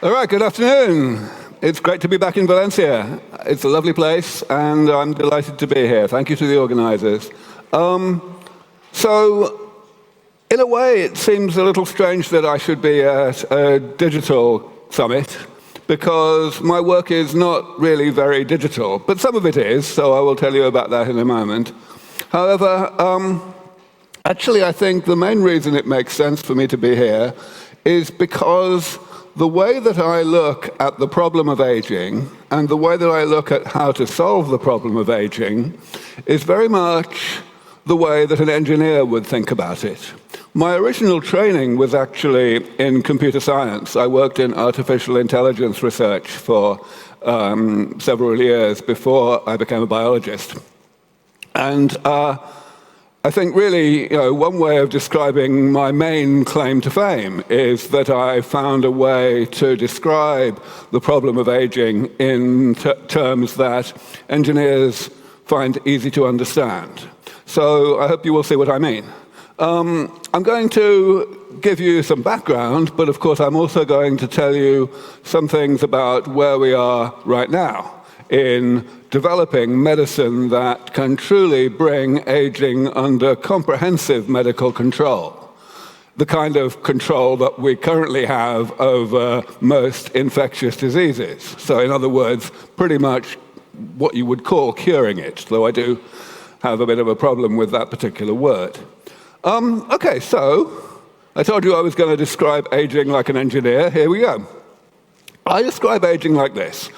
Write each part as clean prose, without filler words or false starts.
All right, good afternoon. It's great to be back in Valencia. It's a lovely place, and I'm delighted to be here. Thank you to the organizers. So, in a way, it seems a little strange that I should be at a digital summit, because my work is not really very digital, but some of it is, so I will tell you about that in a moment. However, actually, I think the main reason it makes sense for me to be here is because the way that I look at the problem of aging and the way that I look at how to solve the problem of aging is very much the way that an engineer would think about it. My original training was actually in computer science. I worked in artificial intelligence research for several years before I became a biologist. And I think really, one way of describing my main claim to fame is that I found a way to describe the problem of aging in terms that engineers find easy to understand. So I hope you will see what I mean. I'm going to give you some background, but of course I'm also going to tell you some things about where we are right now in developing medicine that can truly bring aging under comprehensive medical control, the kind of control that we currently have over most infectious diseases. So in other words, pretty much what you would call curing it, though I do have a bit of a problem with that particular word. Okay, so I told you I was going to describe aging like an engineer. Here we go. I describe aging like this.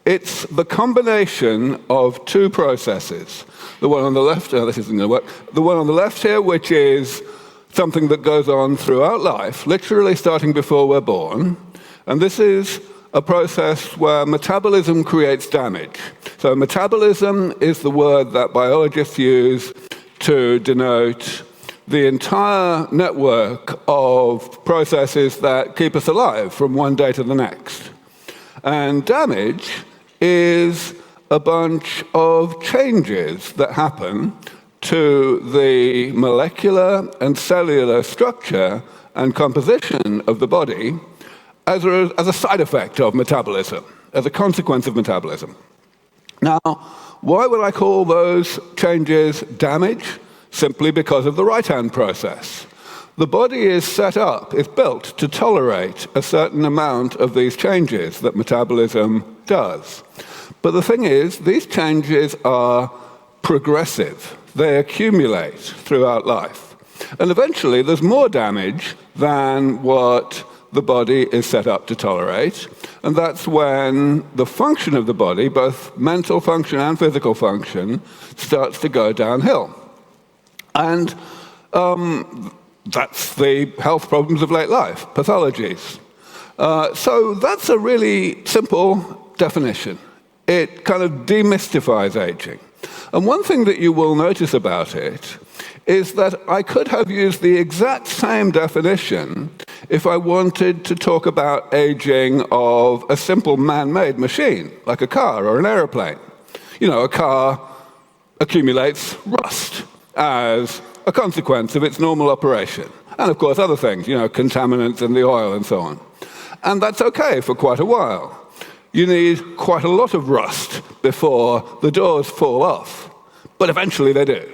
It's the combination of two processes. The one on the left, this isn't going to work. The one on the left here, which is something that goes on throughout life, literally starting before we're born. And this is a process where metabolism creates damage. So metabolism is the word that biologists use to denote the entire network of processes that keep us alive from one day to the next. And damage is a bunch of changes that happen to the molecular and cellular structure and composition of the body as a side effect of metabolism, as a consequence of metabolism. Now, why would I call those changes damage? Simply because of the right-hand process. The body is set up, is built to tolerate a certain amount of these changes that metabolism does. But the thing is, these changes are progressive. They accumulate throughout life. And eventually, there's more damage than what the body is set up to tolerate. And that's when the function of the body, both mental function and physical function, starts to go downhill. And that's the health problems of late life, pathologies. So that's a really simple definition. It kind of demystifies aging. And one thing that you will notice about it is that I could have used the exact same definition if I wanted to talk about aging of a simple man-made machine, like a car or an aeroplane. A car accumulates rust as a consequence of its normal operation. And of course other things, contaminants in the oil and so on. And that's okay for quite a while. You need quite a lot of rust before the doors fall off. But eventually they do.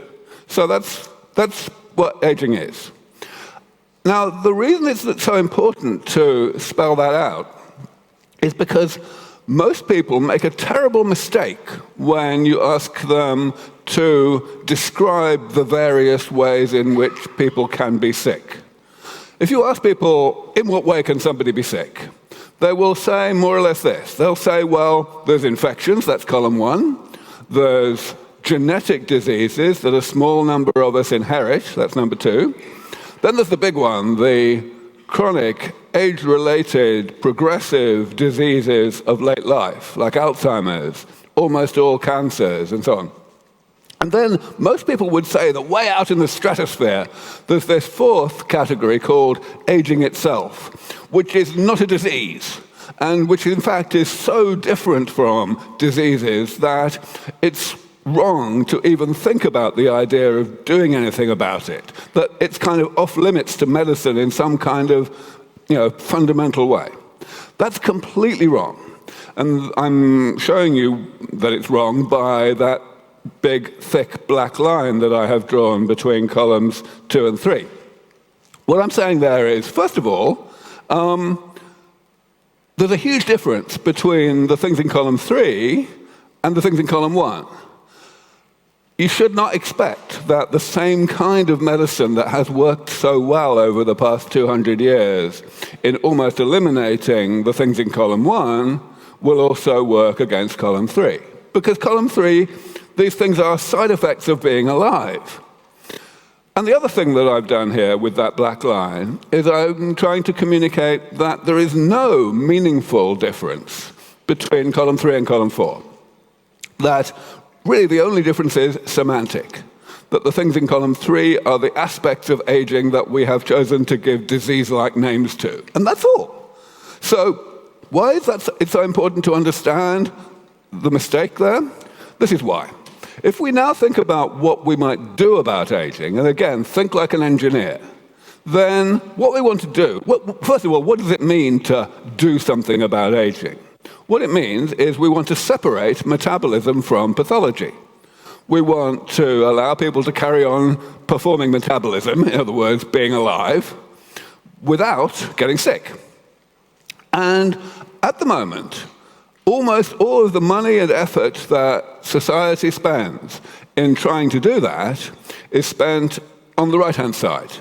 So that's what aging is. Now, the reason it's so important to spell that out is because most people make a terrible mistake when you ask them to describe the various ways in which people can be sick. If you ask people, in what way can somebody be sick? They will say more or less this. They'll say, well, there's infections, that's column one. There's genetic diseases that a small number of us inherit, that's number two. Then there's the big one, the chronic, age-related, progressive diseases of late life, like Alzheimer's, almost all cancers, and so on. And then most people would say that way out in the stratosphere, there's this fourth category called aging itself, which is not a disease. and which in fact is so different from diseases that it's wrong to even think about the idea of doing anything about it, that it's kind of off limits to medicine in some kind of fundamental way. That's completely wrong. And I'm showing you that it's wrong by that big, thick black line that I have drawn between columns 2 and 3. What I'm saying there is, first of all, there's a huge difference between the things in column 3 and the things in column 1. You should not expect that the same kind of medicine that has worked so well over the past 200 years in almost eliminating the things in column 1 will also work against column 3. Because column 3, these things are side effects of being alive. And the other thing that I've done here with that black line is I'm trying to communicate that there is no meaningful difference between column 3 and column 4. That really the only difference is semantic. That the things in column 3 are the aspects of aging that we have chosen to give disease-like names to. And that's all. So why is that it's so important to understand the mistake there? This is why. If we now think about what we might do about aging, and again, think like an engineer, then what we want to do, first of all, what does it mean to do something about aging? What it means is we want to separate metabolism from pathology. We want to allow people to carry on performing metabolism, in other words, being alive, without getting sick. And at the moment, almost all of the money and effort that society spends in trying to do that is spent on the right-hand side,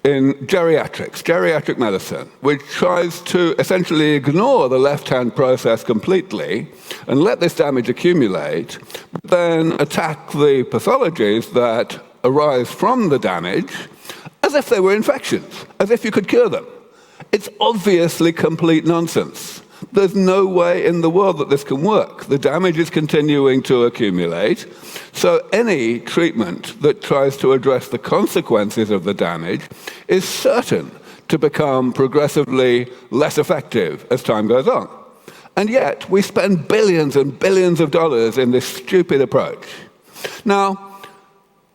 in geriatric medicine, which tries to essentially ignore the left-hand process completely and let this damage accumulate, but then attack the pathologies that arise from the damage as if they were infections, as if you could cure them. It's obviously complete nonsense. There's no way in the world that this can work. The damage is continuing to accumulate, so any treatment that tries to address the consequences of the damage is certain to become progressively less effective as time goes on. And yet, we spend billions and billions of dollars in this stupid approach. Now,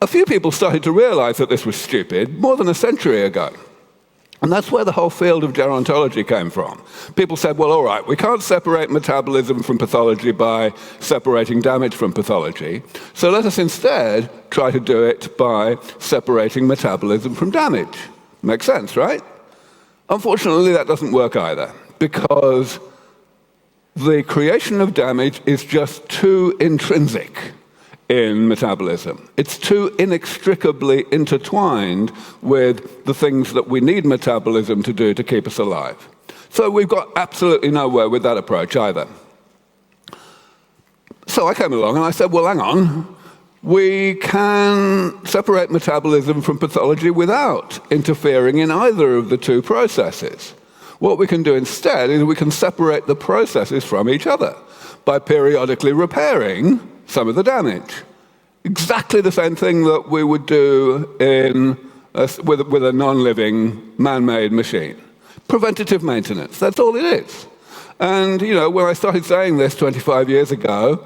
a few people started to realize that this was stupid more than a century ago. And that's where the whole field of gerontology came from. People said, well, all right, we can't separate metabolism from pathology by separating damage from pathology, so let us instead try to do it by separating metabolism from damage. Makes sense, right? Unfortunately, that doesn't work either, because the creation of damage is just too intrinsic in metabolism. It's too inextricably intertwined with the things that we need metabolism to do to keep us alive. So we've got absolutely nowhere with that approach either. So I came along and I said, well, hang on. We can separate metabolism from pathology without interfering in either of the two processes. What we can do instead is we can separate the processes from each other by periodically repairing some of the damage. Exactly the same thing that we would do with a non-living, man-made machine. Preventative maintenance, that's all it is. And, when I started saying this 25 years ago,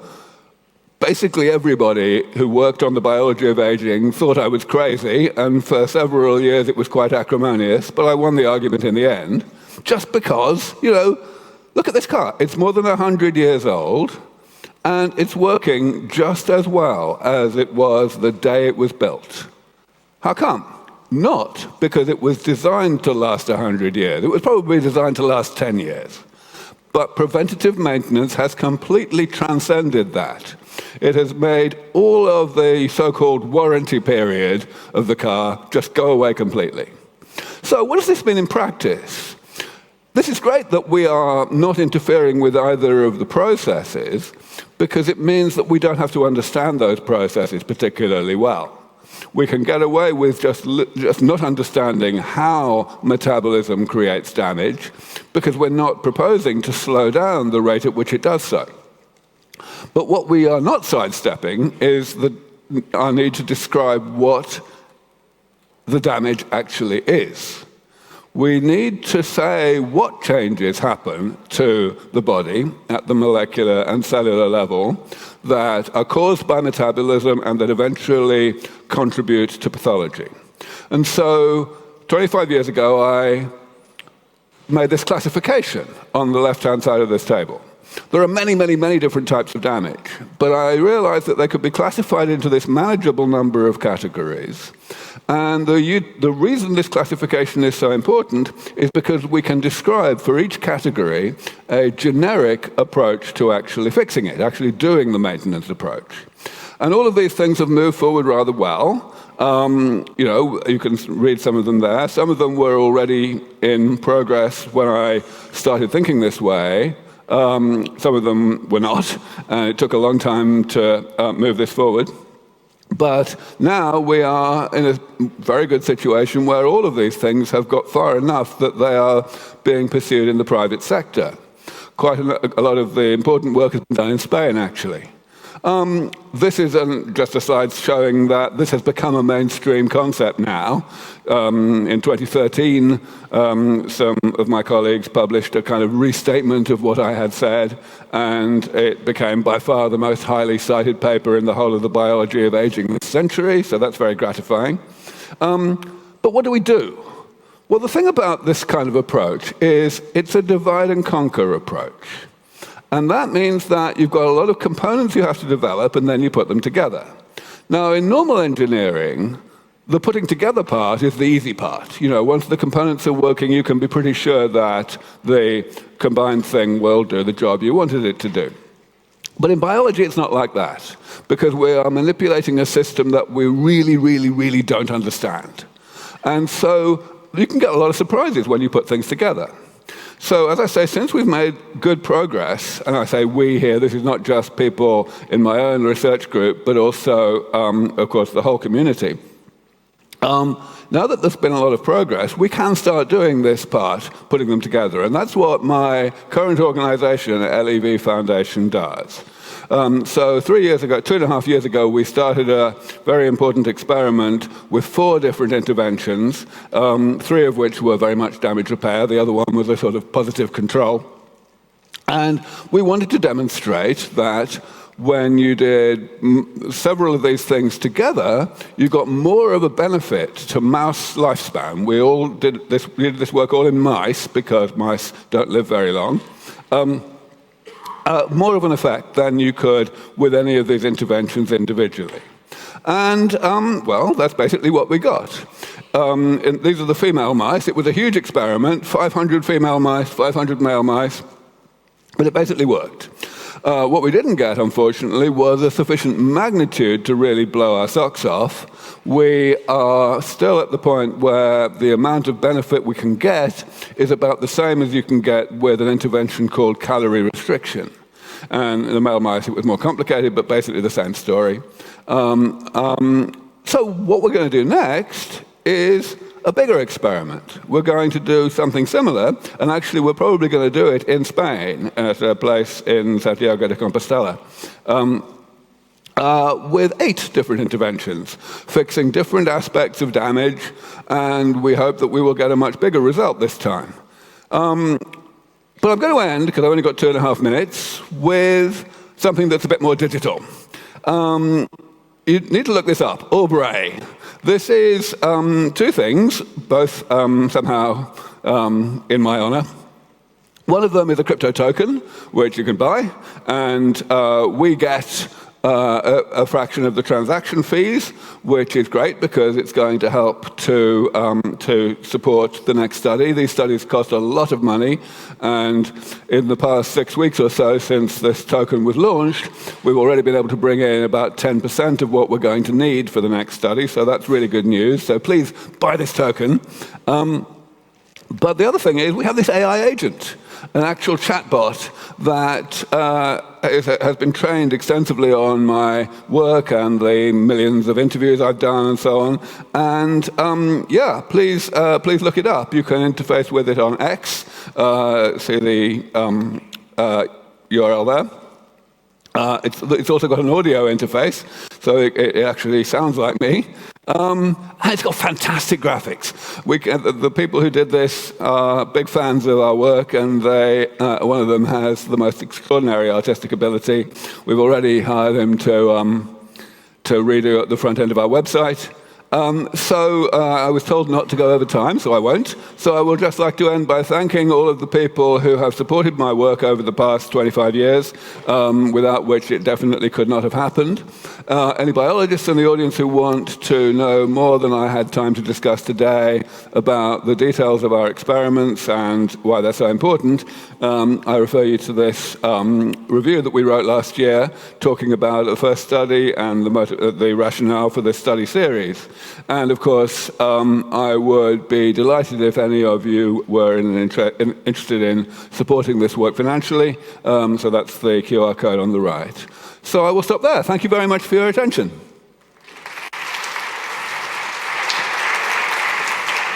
basically everybody who worked on the biology of aging thought I was crazy, and for several years it was quite acrimonious, but I won the argument in the end, just because, look at this car. It's more than 100 years old, and it's working just as well as it was the day it was built. How come? Not because it was designed to last 100 years. It was probably designed to last 10 years. But preventative maintenance has completely transcended that. It has made all of the so-called warranty period of the car just go away completely. So what does this mean in practice? This is great that we are not interfering with either of the processes, because it means that we don't have to understand those processes particularly well. We can get away with just not understanding how metabolism creates damage, because we're not proposing to slow down the rate at which it does so. But what we are not sidestepping is our need to describe what the damage actually is. we need to say what changes happen to the body at the molecular and cellular level that are caused by metabolism and that eventually contribute to pathology. And so 25 years ago, I made this classification on the left-hand side of this table. There are many, many, many different types of damage, but I realized that they could be classified into this manageable number of categories. And the reason this classification is so important is because we can describe for each category a generic approach to actually fixing it, actually doing the maintenance approach. And all of these things have moved forward rather well. You can read some of them there. Some of them were already in progress when I started thinking this way. Some of them were not, and it took a long time to move this forward. But now we are in a very good situation where all of these things have got far enough that they are being pursued in the private sector. Quite a lot of the important work has been done in Spain, actually. This is just a slide showing that this has become a mainstream concept now. In 2013, some of my colleagues published a kind of restatement of what I had said, and it became by far the most highly cited paper in the whole of the biology of aging this century, so that's very gratifying. But what do we do? Well, the thing about this kind of approach is it's a divide and conquer approach. And that means that you've got a lot of components you have to develop, and then you put them together. Now, in normal engineering, the putting together part is the easy part. Once the components are working, you can be pretty sure that the combined thing will do the job you wanted it to do. But in biology, it's not like that, because we are manipulating a system that we really, really, really don't understand. And so you can get a lot of surprises when you put things together. So, as I say, since we've made good progress, and I say we here, this is not just people in my own research group, but also, of course, the whole community. Now that there's been a lot of progress, we can start doing this part, putting them together. And that's what my current organization, LEV Foundation, does. So 2.5 years ago, we started a very important experiment with 4 different interventions, 3 of which were very much damage repair. The other one was a sort of positive control. And we wanted to demonstrate that when you did several of these things together, you got more of a benefit to mouse lifespan. We did this work all in mice, because mice don't live very long. More of an effect than you could with any of these interventions individually. And, well, that's basically what we got. These are the female mice. It was a huge experiment, 500 female mice, 500 male mice, but it basically worked. What we didn't get, unfortunately, was a sufficient magnitude to really blow our socks off. We are still at the point where the amount of benefit we can get is about the same as you can get with an intervention called calorie restriction. And in the male mice, it was more complicated, but basically the same story. So what we're going to do next is a bigger experiment. We're going to do something similar, and actually we're probably going to do it in Spain, at a place in Santiago de Compostela, with 8 different interventions, fixing different aspects of damage, and we hope that we will get a much bigger result this time. But I'm going to end, because I've only got 2.5 minutes, with something that's a bit more digital. You need to look this up, Aubrey. This is 2 things, both somehow in my honor. One of them is a crypto token, which you can buy, and we get a fraction of the transaction fees, which is great because it's going to help to support the next study. These studies cost a lot of money, and in the past 6 weeks or so since this token was launched, we've already been able to bring in about 10% of what we're going to need for the next study, so that's really good news. So please buy this token. But the other thing is we have this AI agent, an actual chatbot that has been trained extensively on my work and the millions of interviews I've done and so on. And yeah, please look it up. You can interface with it on X. See the URL there. It's also got an audio interface, so it actually sounds like me. And it's got fantastic graphics. The people who did this are big fans of our work, and one of them has the most extraordinary artistic ability. We've already hired him to redo the front end of our website. I was told not to go over time, so I won't. So I would just like to end by thanking all of the people who have supported my work over the past 25 years, without which it definitely could not have happened. Any biologists in the audience who want to know more than I had time to discuss today about the details of our experiments and why they're so important, I refer you to this review that we wrote last year talking about the first study and the rationale for this study series. And of course, I would be delighted if any of you were interested in supporting this work financially. So that's the QR code on the right. So I will stop there. Thank you very much for your attention.